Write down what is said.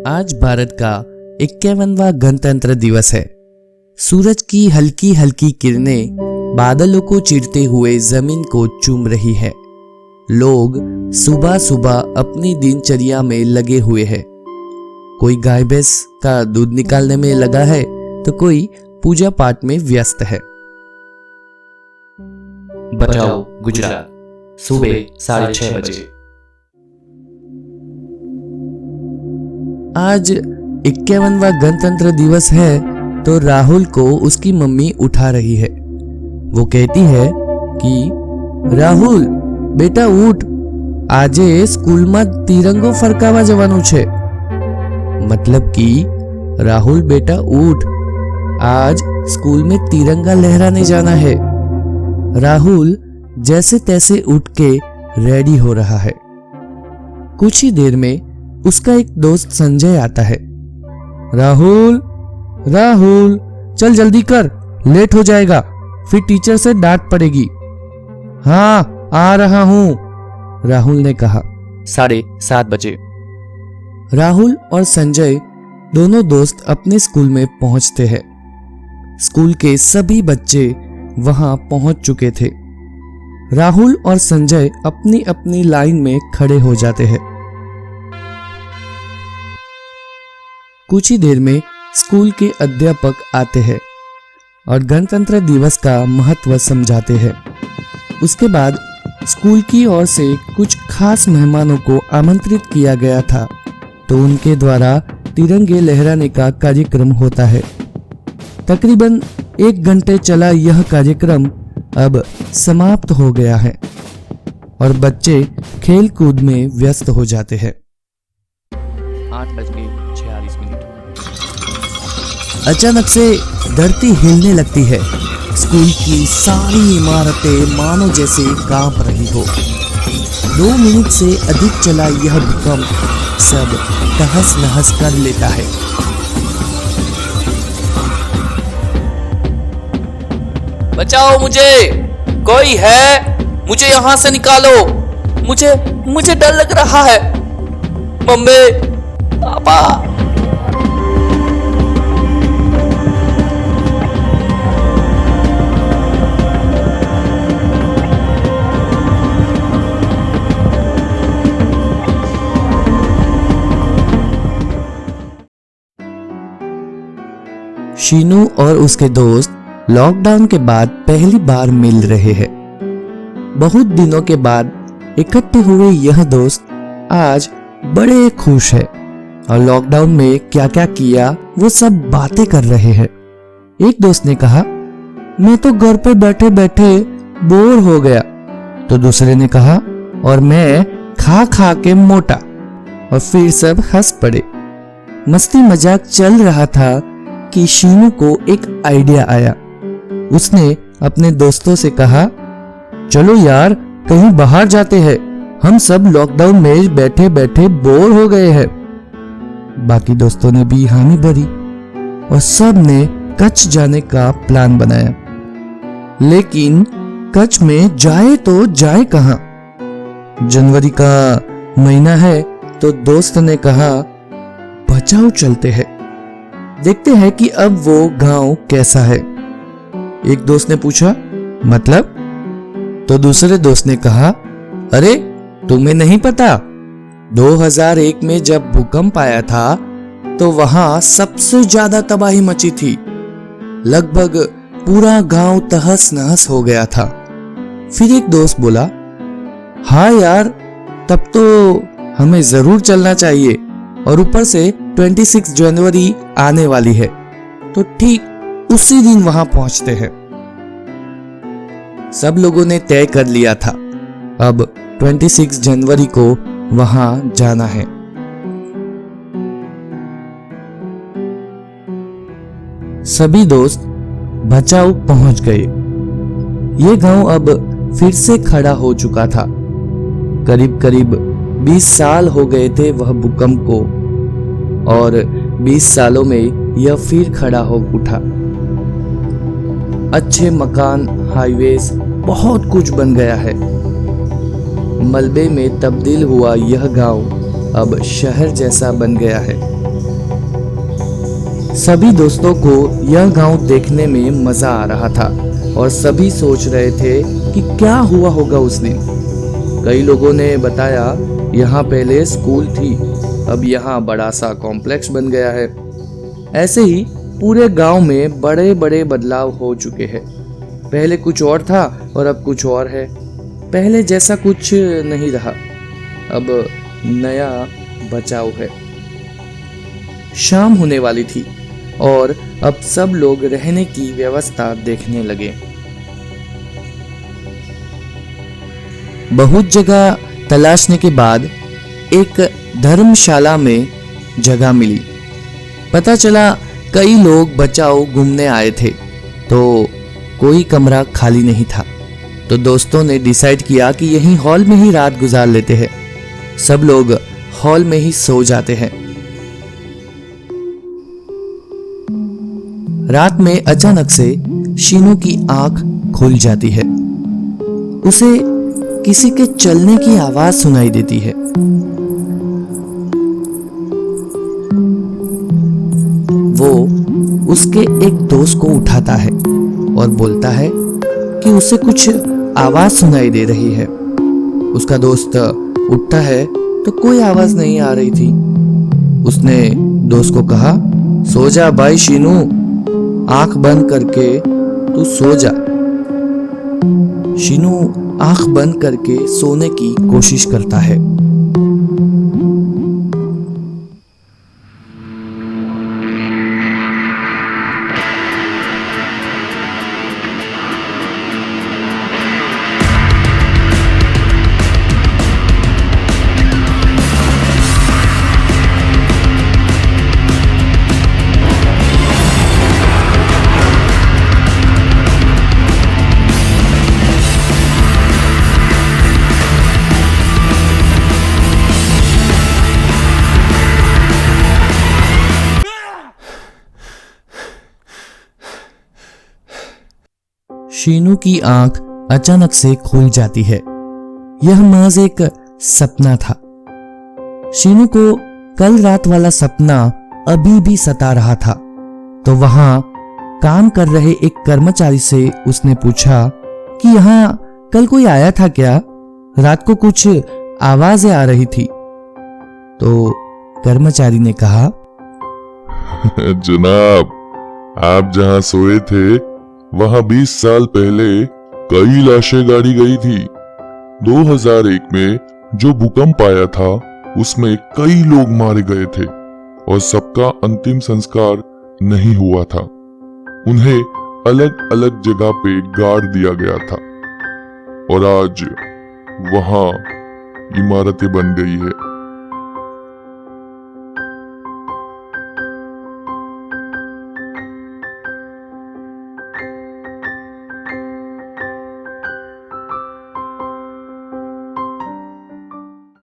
आज भारत का 51वां गणतंत्र दिवस है। सूरज की हल्की हल्की किरणें बादलों को चीरते हुए जमीन को चूम रही है। लोग सुबह सुबह अपनी दिनचर्या में लगे हुए हैं। कोई गाय भैंस का दूध निकालने में लगा है तो कोई पूजा पाठ में व्यस्त है। बचाओ गुजरात, सुबह 6:30 बजे। आज 51वां गणतंत्र दिवस है तो राहुल को उसकी मम्मी उठा रही है। वो कहती है कि राहुल बेटा उठ, आजे स्कूल में तिरंगो फरकावा जवानुं छे। मतलब कि राहुल बेटा उठ, आज स्कूल में तिरंगा लहराने जाना है। राहुल जैसे तैसे उठ के रेडी हो रहा है। कुछ ही देर में उसका एक दोस्त संजय आता है। राहुल राहुल चल जल्दी कर, लेट हो जाएगा, फिर टीचर से डांट पड़ेगी। हाँ आ रहा हूं, राहुल ने कहा। 7:30 बजे। राहुल और संजय दोनों दोस्त अपने स्कूल में पहुंचते हैं। स्कूल के सभी बच्चे वहां पहुंच चुके थे। राहुल और संजय अपनी अपनी लाइन में खड़े हो जाते हैं। कुछ ही देर में स्कूल के अध्यापक आते हैं और गणतंत्र दिवस का महत्व समझाते हैं। उसके बाद स्कूल की ओर से कुछ खास मेहमानों को आमंत्रित किया गया था, तो उनके द्वारा तिरंगे लहराने का कार्यक्रम होता है। तकरीबन 1 घंटे चला यह कार्यक्रम अब समाप्त हो गया है और बच्चे खेल कूद में व्यस्त हो जाते हैं। 8:46। अचानक से धरती हिलने लगती है। स्कूल की सारी इमारतें मानो जैसे कांप रही हो। 2 मिनट से अधिक चला यह भूकंप सब तहस नहस कर लेता है। बचाओ मुझे, कोई है, मुझे यहाँ से निकालो, मुझे डर लग रहा है। मम्मी, पापा। शीनू और उसके दोस्त लॉकडाउन के बाद पहली बार मिल रहे हैं। बहुत दिनों के बाद इकट्ठे हुए यह दोस्त आज बड़े खुश है और लॉकडाउन में क्या क्या किया वो सब बातें कर रहे हैं। एक दोस्त ने कहा, मैं तो घर पे बैठे बैठे बोर हो गया। तो दूसरे ने कहा, और मैं खा खा के मोटा। और फिर सब हंस पड़े। मस्ती मजाक चल रहा था कि शीनू को एक आइडिया आया। उसने अपने दोस्तों से कहा, चलो यार कहीं बाहर जाते हैं, हम सब लॉकडाउन में बैठे बैठे बोर हो गए हैं। बाकी दोस्तों ने भी हामी भरी और सब ने कच्छ जाने का प्लान बनाया। लेकिन कच्छ में जाए तो जाए कहां? जनवरी का महीना है तो दोस्त ने कहा, बचाओ चलते हैं, देखते हैं कि अब वो गांव कैसा है। एक दोस्त ने पूछा, मतलब? तो दूसरे दोस्त ने कहा, अरे तुम्हें नहीं पता, 2001 में जब भूकंप आया था तो वहां सबसे ज्यादा तबाही मची थी। लगभग पूरा गांव तहस नहस हो गया था। फिर एक दोस्त बोला, हाँ यार, तब तो हमें जरूर चलना चाहिए, और ऊपर से 26 जनवरी आने वाली है, तो ठीक उसी दिन वहां पहुंचते हैं। सब लोगों ने तय कर लिया था, अब 26 जनवरी को वहां जाना है। सभी दोस्त बचाओ पहुंच गए। ये गांव अब फिर से खड़ा हो चुका था। करीब करीब 20 साल हो गए थे वह भूकंप को, और 20 सालों में यह फिर खड़ा हो उठा। अच्छे मकान, हाईवेज, बहुत कुछ बन गया है। मलबे में तब्दील हुआ यह गांव अब शहर जैसा बन गया है। सभी दोस्तों को यह गांव देखने में मजा आ रहा था और सभी सोच रहे थे कि क्या हुआ होगा उस दिन। कई लोगों ने बताया यहाँ पहले स्कूल थी, अब यहाँ बड़ा सा कॉम्प्लेक्स बन गया है। ऐसे ही पूरे गांव में बड़े बड़े बदलाव हो चुके हैं। पहले कुछ और था और अब कुछ और है। पहले जैसा कुछ नहीं रहा, अब नया बचाव है। शाम होने वाली थी और अब सब लोग रहने की व्यवस्था देखने लगे। बहुत जगह तलाशने के बाद एक धर्मशाला में जगह मिली। पता चला कई लोग बचाओ घूमने आए थे, तो कोई कमरा खाली नहीं था। तो दोस्तों ने डिसाइड किया कि यहीं हॉल में ही रात गुजार लेते हैं। सब लोग हॉल में ही सो जाते हैं। रात में अचानक से शीनू की आंख खुल जाती है। उसे किसी के चलने की आवाज सुनाई देती है। वो उसके एक दोस्त को उठाता है और बोलता है कि उसे कुछ आवाज सुनाई दे रही है। उसका दोस्त उठता है तो कोई आवाज नहीं आ रही थी। उसने दोस्त को कहा, सो जा भाई शीनू, आंख बंद करके तू सो जा। शीनू आंख बंद करके सोने की कोशिश करता है। शीनू की आंख अचानक से खुल जाती है। यह महज एक सपना था। शीनू को कल रात वाला सपना अभी भी सता रहा था। तो वहां काम कर रहे एक कर्मचारी से उसने पूछा कि यहाँ कल कोई आया था क्या? रात को कुछ आवाजें आ रही थी। तो कर्मचारी ने कहा, जनाब, आप जहां सोए थे वहां 20 साल पहले कई लाशें गाड़ी गई थी। 2001 में जो भूकंप आया था उसमें कई लोग मारे गए थे और सबका अंतिम संस्कार नहीं हुआ था। उन्हें अलग अलग जगह पे गाड़ दिया गया था और आज वहां इमारतें बन गई है।